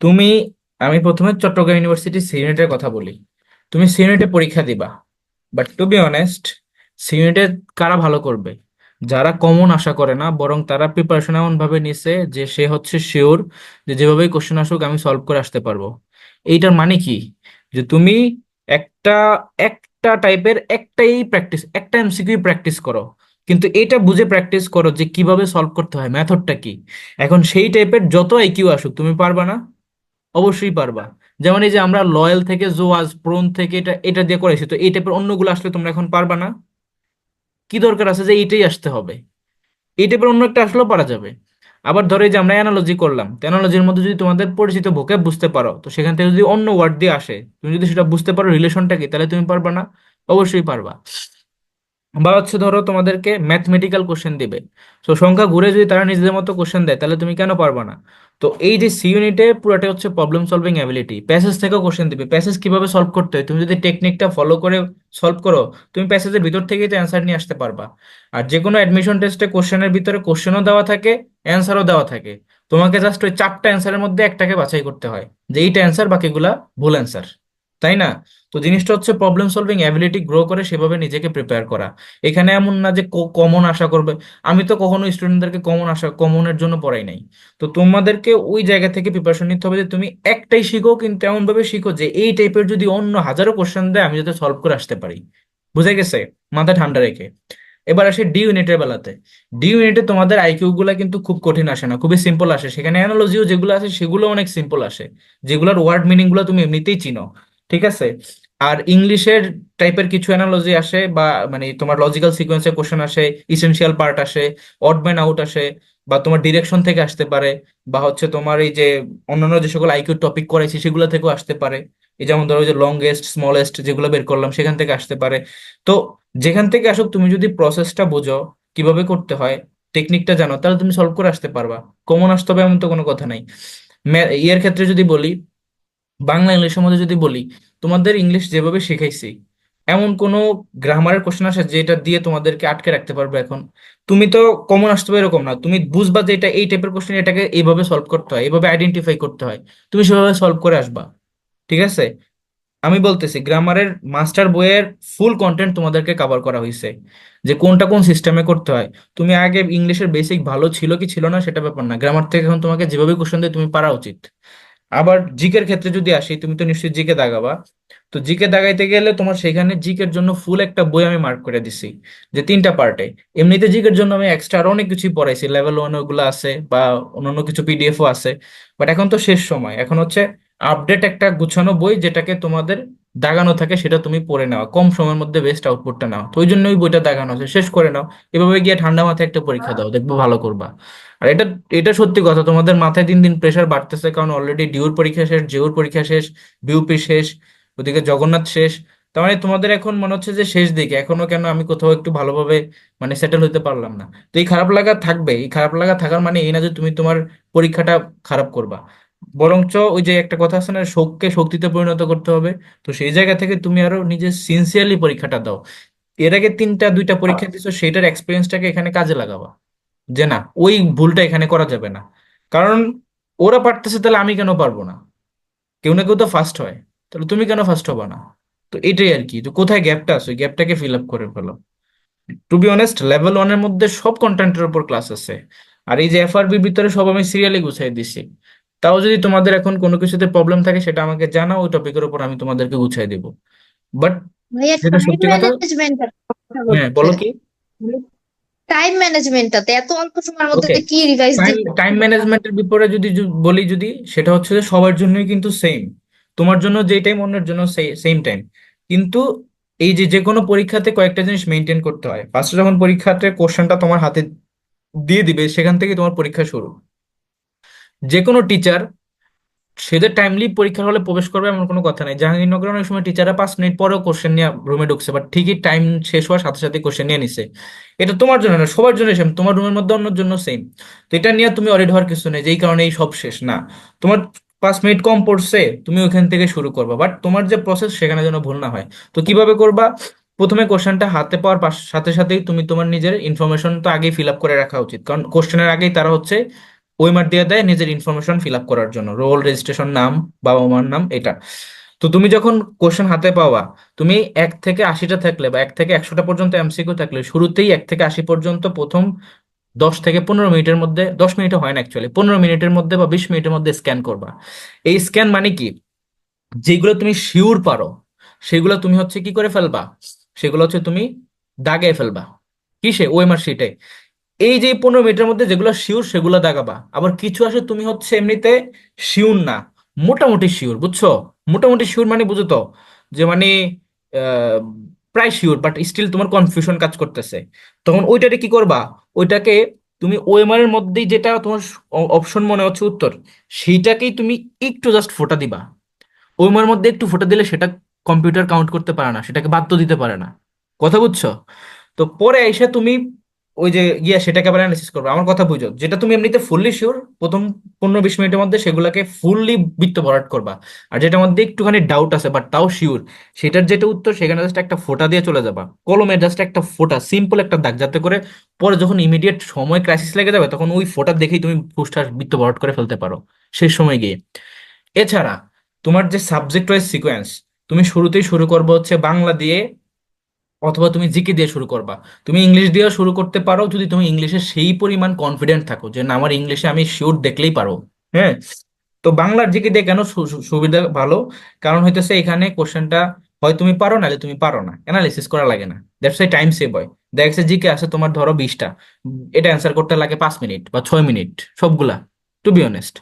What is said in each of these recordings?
তুমি আমি প্রথমে চট্টগ্রাম ইউনিভার্সিটি সিইউনিটের কথা বলি। তুমি সিইউনিটে পরীক্ষা দিবা, বাট টু বি অনেস্ট, সিইউনিটে কারা ভালো করবে? যারা কমন আশা করে না, বরং তারা প্রিপারেশন এমন ভাবে নিছে যে সে হচ্ছে শিওর যে যেভাবেই কোশ্চেন আসুক আমি সলভ করে আসতে পারবো। এইটার মানে কি? যে তুমি একটা একটা টাইপের একটাই প্র্যাকটিস, একটা এমসিকিউ প্র্যাকটিস করো, কিন্তু এটা বুঝে প্র্যাকটিস করো যে কিভাবে সলভ করতে হয়, মেথডটা কি। এখন সেই টাইপের যত আইকিউ আসুক তুমি পারবা না? অবশ্যই পারবা। যেমন এই যে আমরা লয়াল থেকে জোয়াজ প্রোন থেকে এটা এটা দিয়ে করেছি, তো এই টাইপের অন্যগুলো আসলে তোমরা এখন পারবা না? কি দরকার আছে যে এইটাই আসতে হবে? এই টাইপের অন্য একটা আসলেও পারা যাবে। আবার ধরো এই যে আমরা অ্যানালজি করলাম, অ্যানালজির মধ্যে যদি তোমাদের পরিচিত ভোকাব বুঝতে পারো, তো সেখান থেকে যদি অন্য ওয়ার্ড দিয়ে আসে, তুমি যদি সেটা বুঝতে পারো রিলেশনটা কি, তাহলে তুমি পারবা না? অবশ্যই পারবা। বা হচ্ছে ধরো তোমাদেরকে ম্যাথমেটিক্যাল কোশ্চেন দিবে, তো সংখ্যা ঘুরে যদি তারা নিজেদের মতো কোশ্চেন দেয়, তাহলে তুমি কেন পারবা না? তো এই যে সি ইউনিটে পুরোটা হচ্ছে প্রবলেম সলভিং অ্যাবিলিটি। প্যাসেজ থেকেও কোশ্চেন দিবে, প্যাসেজ কিভাবে সলভ করতে হয় তুমি যদি টেকনিকটা ফলো করে সলভ করো, তুমি প্যাসেজের ভিতর থেকেই তো অ্যান্সার নিয়ে আসতে পারবা। আর যে কোনো অ্যাডমিশন টেস্টে কোশ্চেনের ভিতরে কোশ্চেনও দেওয়া থাকে, অ্যান্সারও দেওয়া থাকে। তোমাকে জাস্ট ওই চারটা অ্যান্সারের মধ্যে একটাকে বাছাই করতে হয় যে এইটা অ্যান্সার, বাকিগুলা ভুল অ্যান্সার। তাই না? তো জিনিসটা হচ্ছে প্রবলেম সলভিং অ্যাবিলিটি গ্রো করে সেভাবে নিজেকে প্রিপেয়ার করা। এখানে এমন না যে কমন আশা করবে। আমি তো কখনো স্টুডেন্টদেরকে কমনের জন্য পড়াই নাই। তো তোমাদেরকে ওই জায়গা থেকে প্রিপারেশন নিতে হবে যে তুমি একটাই শিখো, কিন্তু এমন ভাবে শিখো যে এই টাইপের যদি অন্য হাজারো কোশ্চেন দেয় আমি যাতে সলভ করে আসতে পারি। বুঝে গেছে? মাথা ঠান্ডা রেখে। এবার আসে ডি ইউনিটের বেলাতে। ডি ইউনিটে তোমাদের আইকিউ গুলা কিন্তু খুব কঠিন আসে না, খুবই সিম্পল আসে। সেখানে অ্যানালজিও যেগুলো আছে সেগুলো অনেক সিম্পল আসে, যেগুলোর ওয়ার্ড মিনিং গুলো তুমি এমনিতেই চিনো। ঠিক আছে? আর ইংলিশের টাইপের কিছু অ্যানালজি আসে, বা মানে তোমার লজিক্যাল সিকোয়েন্সের কোশ্চেন আসে, ইসেনশিয়াল পার্ট আসে, অড ম্যান আউট আসে, বা তোমার ডিরেকশন থেকে আসতে পারে, বা হচ্ছে তোমার এই যে অন্যান্য যে সকল আইকিউ টপিক করাইছি সেগুলো থেকেও আসতে পারে। এই যেমন ধরো যে লংগেস্ট স্মলেস্ট যেগুলো বের করলাম সেখান থেকে আসতে পারে। তো যেখান থেকে আসুক তুমি যদি প্রসেসটা বোঝো, কিভাবে করতে হয়, টেকনিকটা জানো, তাহলে তুমি সলভ করে আসতে পারবা। কমন আসতে হবে এমন তো কোনো কথা নাই। ইয়ের ক্ষেত্রে যদি বলি, বাংলা ইংলিশের মধ্যে যদি বলি, তোমাদের ইংলিশ যেভাবে শিখাইছি, এমন কোনো গ্রামারের কোশ্চেন আসে যেটা দিয়ে তোমাদেরকে আটকে রাখতে পারবে এখন? তুমি তো কমন আসতে হবে এরকম না, তুমি বুঝবা যে এটা এই টাইপের কোশ্চেন, এটাকে এইভাবে সলভ করতে হয়, এইভাবে আইডেন্টিফাই করতে হয়, তুমি সেভাবে সলভ করে আসবা। ঠিক আছে? আমি বলতেছি গ্রামারের মাস্টার বইয়ের ফুল কন্টেন্ট তোমাদেরকে কভার করা হয়েছে, যে কোনটা কোন সিস্টেমে করতে হয়। তুমি আগে ইংলিশের বেসিক ভালো ছিল কি ছিল না সেটা ব্যাপার না, গ্রামার থেকে এখন তোমাকে যেভাবে কোশ্চেন দেয় তুমি পারা উচিত। আবার জিকের ক্ষেত্রে যদি আসি, তুমি তো নিশ্চয়ই জিকে দাগাবা। তো জিকে দাগাইতে গেলে তোমার সেখানে জিকের জন্য ফুল একটা বই আমি মার্ক করে দিছি, যে তিনটা পার্টে। এমনিতে জিকের জন্য আমি এক্সট্রা আরো অনেক কিছুই পড়াইছি, লেভেল ওয়ান ওগুলো আছে, বা অন্যান্য কিছু পিডিএফও আছে। বাট এখন তো শেষ সময়, এখন হচ্ছে আপডেট একটা গুছানো বই যেটাকে তোমাদের দাগানো থাকে, সেটা তুমি পড়ে নাও, কম সময়ের মধ্যে বেস্ট আউটপুটটা নাও। তো ওই জন্য ওই বইটা দাগানো আছে, শেষ করে নাও। এভাবে গিয়ে ঠান্ডা মাথায় একটা পরীক্ষা দাও, দেখবো ভালো করবা। আর এটা এটা সত্যি কথা, তোমাদের মাথায় দিন দিন প্রেশার বাড়তেছে, কারণ অলরেডি ডিউর পরীক্ষা শেষ, জিওর পরীক্ষা শেষ, বিউপি শেষ, ওদিকে জগন্নাথ শেষ। তার মানে তোমাদের এখন মনে হচ্ছে যে শেষ দিকে, এখনো কেন আমি কোথাও একটু ভালোভাবে মানে সেটেল হতে পারলাম না। তো এই খারাপ লাগা থাকবে, এই খারাপ লাগা থাকার মানে এই না যে তুমি তোমার পরীক্ষাটা খারাপ করবা। বরঞ্চ ওই যে একটা কথা আছে না, শোককে শক্তিতে পরিণত করতে হবে। তো সেই জায়গা থেকে তুমি আরো নিজে সিনসিয়ারলি পরীক্ষাটা দাও। এর আগে তিনটা দুইটা পরীক্ষা দিছো, সেটার এক্সপিরিয়েন্সটাকে এখানে কাজে লাগাবা, যে না ওই ভুলটা এখানে করা যাবে না। কারণ ওরা পারতেছে, তাহলে আমি কেন পারবো না? কেউ না কেউ তো ফার্স্ট হয়, তাহলে তুমি কেন ফার্স্ট হবা না? তো এটাই আর কি, তো কোথায় গ্যাপটা আছে ওই গ্যাপটাকে ফিল আপ করে ফেলো। টু বি অনেস্ট, লেভেল ওয়ানের মধ্যে সব কন্টেন্টের উপর ক্লাস আছে। আর এই যে এফআরবির ভিতরে সব আমি সিরিয়ালি গুছাই দিছি। তাও যদি তোমাদের এখন কোনো কিছুতে প্রবলেম থাকে সেটা আমাকে জানাও, ওই টপিকের উপর আমি তোমাদেরকে গুছাই দেবো। বাট ভাইয়া, যেটা টাইম সত্যি কথা, ম্যানেজমেন্ট কথা হ্যাঁ বলছে। বলো কি। টাইম ম্যানেজমেন্টটাতে এত অল্প সময়ের মধ্যে ওকে, কি রিভাইজ টাইম দিবে? টাইম ম্যানেজমেন্টের ব্যাপারে বলি, যদি সেটা হচ্ছে যে সবার জন্যই কিন্তু সেম। তোমার জন্য যেই টাইম অন্যের জন্য সেম টাইম। কিন্তু এই যে যে কোনো পরীক্ষাতে কয়েকটা জিনিস মেনটেন করতে হয়। ফার্স্টে যখন পরীক্ষাতে কোশ্চেনটা তোমার হাতে দিয়ে দিবে, সেখান থেকে তোমার পরীক্ষা শুরু। যে কোনো টিচার সে যে টাইমলি পরীক্ষার হলে প্রবেশ করবে এমন কোনো কথা নাই। জাহাঙ্গীরনগরে অনেক সময় টিচাররা 5 মিনিট পরেও কোশ্চেন নিয়ে রুমে ঢুকছে, বাট ঠিকই টাইম শেষ হওয়ার সাথে সাথে কোশ্চেন নিয়ে নিছে। এটা তোমার জন্য না, সবার জন্য সেম, তোমার রুমের মধ্যে অন্যের জন্য সেম। তো এটা নিয়ে তুমি অরিড হওয়ার কিছু নেই যেই কারণে এই সব শেষ না। তোমার 5 মিনিট কম পড়ছে, তুমি ওখান থেকে শুরু করবা, বাট তোমার যে প্রসেস সেখানে যেন ভুল না হয়। তো কিভাবে করবা? প্রথমে কোশ্চেনটা হাতে পাওয়ার সাথে সাথেই তুমি তোমার নিজের ইনফরমেশন তো আগেই ফিল আপ করে রাখা উচিত, কারণ কোশ্চেনের আগেই তারা হচ্ছে ওএমআর দিয়ে দেয় নিজের ইনফরমেশন ফিল আপ করার জন্য, রোল, রেজিস্ট্রেশন, নাম, বাবা মার নাম, এটা। তো তুমি যখন কোশ্চেন হাতে পাওয়া, তুমি 1 থেকে 80টা থাকলে বা 1 থেকে 100টা পর্যন্ত এমসিকিউ থাকলে শুরুতেই 1 থেকে 80 পর্যন্ত প্রথম 10 থেকে 15 মিনিটের মধ্যে, 10 মিনিটও হয় না অ্যাকচুয়ালি, 15 মিনিটের মধ্যে বা 20 মিনিটের মধ্যে স্ক্যান করবা। এই স্ক্যান মানে কি, যেগুলো তুমি শিওর পারো সেগুলো তুমি হচ্ছে কি করে ফেলবা, সেগুলো হচ্ছে তুমি দাগে ফেলবা, কিসে, ওএমআর শিটে। এই যে 15 মিনিটের মধ্যে যেগুলো শিওর সেগুলো দাগাবা। আবার কিছু আসে তুমি হচ্ছে এমনিতে শিওর না, মোটামুটি শিওর, বুঝছো? মোটামুটি শিওর মানে বুঝো তো, যে মানে আহ, প্রায় শিওর বাট স্টিল তোমার কনফিউশন কাজ করতেছে। তখন ওইটাকে কি করবা, ওইটাকে তুমি ওএমআর এর মধ্যেই যেটা তোমার অপশন মনে হচ্ছে উত্তর, সেইটাকেই তুমি একটু জাস্ট ফোঁটা দিবা। ওএমআর মধ্যে একটু ফোঁটা দিলে সেটা কম্পিউটার কাউন্ট করতে পারে না, সেটাকে বাদ তো দিতে পারে না। কথা বুঝছো? তো পরে এসে তুমি ওই যে গিয়া সেটাকে আবার অ্যানালাইসিস করবে। আমার কথা বুঝো, যেটা তুমি এমনিতে ফুললি শিওর প্রথম 15-20 মিনিটের মধ্যে সেগুলোকে ফুললি বৃত্ত ভরাট করবা। আর যেটার মধ্যে একটুখানি ডাউট আছে বাট তাও শিওর, সেটার যেটা উত্তর সেখানে জাস্ট একটা ফোঁটা দিয়ে চলে যাবা, কলমে জাস্ট একটা ফোঁটা, সিম্পল একটা দাগ, যাতে করে পরে যখন ইমিডিয়েট সময় ক্রাইসিস লেগে যাবে তখন ওই ফোঁটা দেখেই তুমি পৃষ্ঠা বৃত্ত ভরাট করে ফেলতে পারো শেষ সময় গিয়ে। এছাড়া তোমার যে সাবজেক্ট ওয়াইজ সিকোয়েন্স, তুমি শুরুতেই শুরু করবে হচ্ছে বাংলা দিয়ে, অথবা তুমি জিকে দিয়ে শুরু করবা। তুমি ইংলিশ দিয়েও শুরু করতে পারো যদি তুমি ইংলিশে সেই পরিমাণ কনফিডেন্ট থাকো যে না আমার ইংলিশে আমি শিওর দেখলেই পারো। হ্যাঁ। তো বাংলার জিকে দিয়ে কেন সুবিধা ভালো, কারণ হইতেছে এখানে কোশ্চেনটা হয় তুমি পারো নাহলে তুমি পারো না, অ্যানালিসিস করা লাগে না, দ্যাটস ওয়াই টাইম সেভ হয়। দেখছে জিকে আছে তোমার ধরো 20টা, এটা অ্যান্সার করতে লাগে 5 মিনিট বা 6 মিনিট সবগুলা, টু বি অনেস্ট।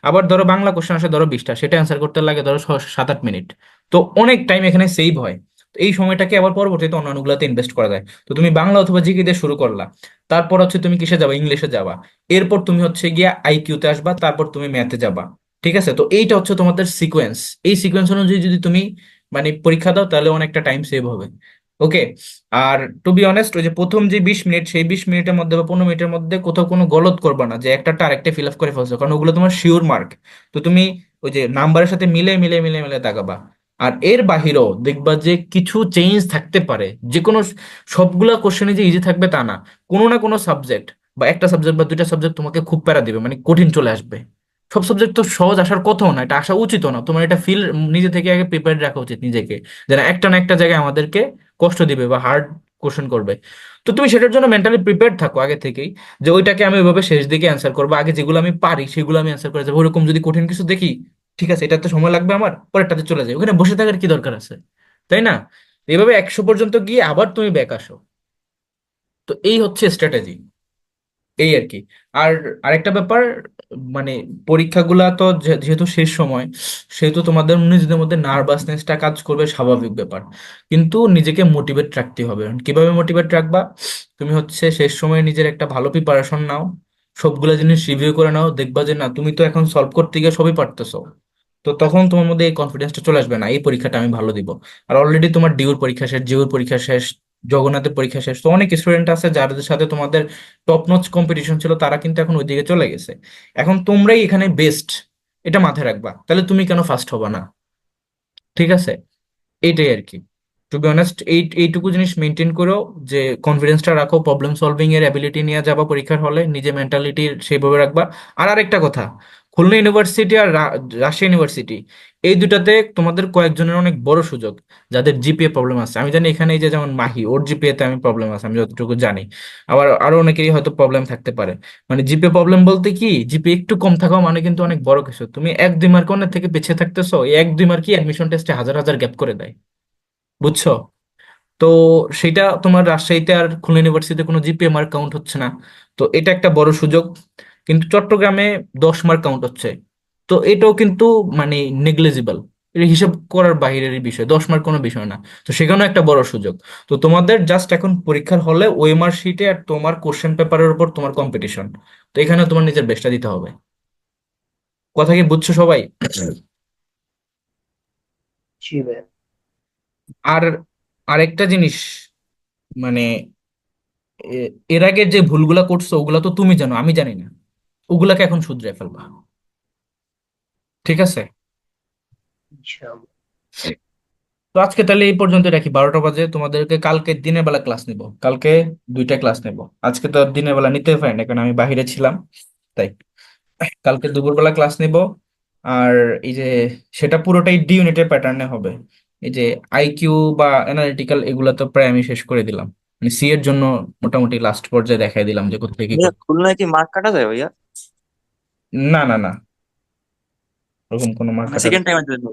আবার ধরো বাংলা কোশ্চেন আসে ধরো 20টা, সেটা অ্যান্সার করতে লাগে ধরো 7-8 মিনিট। তো অনেক টাইম এখানে সেভ হয়। তো এই সময়টাকে আবার পরবর্তীতে অন্যান্যগুলোতে ইনভেস্ট করা যায়। তো তুমি বাংলা অথবা জিকে দিয়ে শুরু করলা, তারপর হচ্ছে তুমি কিসে যাবা, ইংলিশে যাবা, এরপর তুমি হচ্ছে গিয়া আইকিউতে আসবা, তারপর তুমি ম্যাথে যাবা। ঠিক আছে? তো এইটা হচ্ছে তোমাদের সিকোয়েন্স। এই সিকোয়েন্স অনুযায়ী যদি তুমি মানে পরীক্ষা দাও তাহলে অনেকটা টাইম সেভ হবে। ওকে। আর টু বি অনেস্ট, ওই যে প্রথম যে 20 মিনিট, সেই 20 মিনিটের মধ্যে বা 15 মিনিটের মধ্যে কোথাও কোনো গলত করবা না যে একটাটা আরেকটা ফিল আপ করে ফেলছো, কারণ ওগুলো তোমার শিওর মার্ক। তো তুমি ওই যে নাম্বারের সাথে মিলে মিলে মিলে মিলে দাগাবা। আর এর বাহিরেও দেখবা যে কিছু চেঞ্জ থাকতে পারে, যে কোনো, সবগুলা কোশ্চেনে যে ইজি থাকবে তা না। কোনো না কোনো সাবজেক্ট বা একটা সাবজেক্ট বা দুইটা সাবজেক্ট তোমাকে খুব প্যারা দিবে, মানে কঠিন চলে আসবে। সব সাবজেক্ট তো সহজ আসার কথাও না, এটা আসা উচিত না। তোমার এটা ফিল, নিজে থেকে আগে প্রিপেয়ার রাখা উচিত নিজেকে, যে না একটা না একটা জায়গায় আমাদেরকে কষ্ট দিবে বা হার্ড কোশ্চেন করবে। তো তুমি সেটার জন্য মেন্টালি প্রিপেয়ার থাকো আগে থেকেই, যে ওইটাকে আমি ওইভাবে শেষ দিকে অ্যান্সার করবো, আগে যেগুলো আমি পারি সেগুলো আমি অ্যান্সার করে যাবো। ওরকম যদি কঠিন কিছু দেখি, ঠিক আছে এটাতে সময় লাগবে আমার, পরেরটাতে চলে যাই, ওখানে বসে থাকার কি দরকার আছে, তাই না? এইভাবে 100 পর্যন্ত গিয়ে আবার তুমি ব্যাক আসো। তো এই হচ্ছে স্ট্র্যাটেজি, এই আর কি। আর আরেকটা ব্যাপার, মানে পরীক্ষাগুলা তো যেহেতু শেষ সময়, সেহেতু তোমাদের নিজেদের মধ্যে নার্ভাসনেসটা কাজ করবে, স্বাভাবিক ব্যাপার। কিন্তু নিজেকে মোটিভেট রাখতে হবে। কিভাবে মোটিভেট রাখবা, তুমি হচ্ছে শেষ সময় নিজের একটা ভালো প্রিপারেশন নাও, সবগুলা জিনিস রিভিউ করে নাও, দেখবা যে না তুমি তো এখন সলভ করতে গিয়ে সবই পারতেছো। তো তখন তোমার মধ্যে এই কনফিডেন্সটা চলে আসবে না এই পরীক্ষাটা আমি ভালো দিব। আর অলরেডি তোমার ডিউর পরীক্ষা শেষ, জিউর পরীক্ষা শেষ, জগন্নাথের পরীক্ষা শেষ, তো অনেক স্টুডেন্ট আছে যাদের সাথে তোমাদের টপ নচ কম্পিটিশন ছিল, তারা কিন্তু এখন ওইদিকে চলে গেছে। এখন তোমরাই এখানে বেস্ট, এটা মাথায় রাখবা, তাহলে তুমি কেন ফার্স্ট হবা না? ঠিক আছে? এইটাই আর কি। টু বি অনেস্ট, এইটুকু জিনিস মেনটেন করো, যে কনফিডেন্সটা রাখো, প্রবলেম সলভিং এর অ্যাবিলিটি নিয়ে যাবা পরীক্ষার হলে, নিজে মেন্টালিটি সেইভাবে রাখবা। আর আরেকটা কথা, খুলনা ইউনিভার্সিটি আর রাজশাহী ইউনিভার্সিটি, এই দুটাতে তোমাদের কয়েকজনের অনেক বড় সুযোগ, যাদের জিপিএ প্রবলেম আছে। আমি জানি এখানে এই যে যেমন মাহি, ওর জিপিএ তে আমি প্রবলেম আছে আমি যতটুকু জানি। আবার আরো অনেকেরই হয়তো প্রবলেম থাকতে পারে। মানে জিপিএ প্রবলেম বলতে কি, জিপিএ একটু কম থাকা মানে কিন্তু অনেক বড় কিছু। তুমি 1-2 মার্ক অনেক থেকে পিছিয়ে থাকতেছো, এই 1-2 মার্ক কি অ্যাডমিশন টেস্টে হাজার হাজার গ্যাপ করে দেয়, বুঝছো? তো সেটা তোমার রাজশাহীতে আর খুলনা ইউনিভার্সিটিতে কোনো জিপিএ মার্ক কাউন্ট হচ্ছে না। তো এটা একটা বড় সুযোগ। কিন্তু চট্টগ্রামে 10 মার্ক কাউন্ট হচ্ছে, তো এটাও কিন্তু মানে নেগলিজিবল, এটা হিসাব করার বাইরের বিষয়, 10 মার্ক কোনো বিষয় না। তো সেখানেও একটা বড় সুযোগ। তো তোমাদের জাস্ট এখন পরীক্ষার হলে ওএমআর শিটে আর তোমার কোশ্চেন পেপারের উপর তোমার কম্পিটিশন। তো এখানে তোমার নিজের বেস্টটা দিতে হবে। কথা কি বুঝছো সবাই? জি ভাইয়া। আর আরেকটা জিনিস, মানে এর আগে যে ভুলগুলা করছো ওগুলা তো তুমি জানো, আমি জানি না, ওগুলাকে এখন শুধরে ফেলবা। ঠিক আছে? ইনশাআল্লাহ। তো আজকে তাহলে এই পর্যন্ত রাখি, 12টা বাজে। তোমাদেরকে কালকে দিনের বেলা ক্লাস নিব, কালকে 2টা ক্লাস নেব। আজকে তো দিনের বেলা নিতে পারি না কারণ আমি বাইরে ছিলাম, তাই। কালকে দুপুরবেলা ক্লাস নিব। আর এই যে সেটা পুরোটাই ডি ইউনিটের প্যাটার্নে হবে। এই যে আইকিউ বা অ্যানালিটিক্যাল এগুলো তো প্রায় আমি শেষ করে দিলাম, মানে সি এর জন্য মোটামুটি লাস্ট পর্যায়ে দেখাই দিলাম যে কোথা থেকে কি ভাইয়া করতে। খুলনায় কি মার্ক কাটা যায় ভাইয়া? না না না, ওরকম কোনো মার্ক মানে কাটা সেকেন্ড টাইমের জন্য,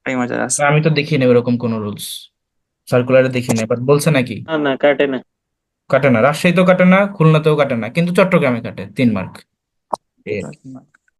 টাইমার যারা আছে। আমি তো দেখিনি ওরকম কোনো রুলস, সার্কুলারে দেখিনি, বাট বলছে নাকি না না, কাটে না। কাটে না। রাজশাহীতেও কাটে না, খুলনাতেও কাটে না, কিন্তু চট্টগ্রামে কাটে 3 মার্ক। এটা কি mark?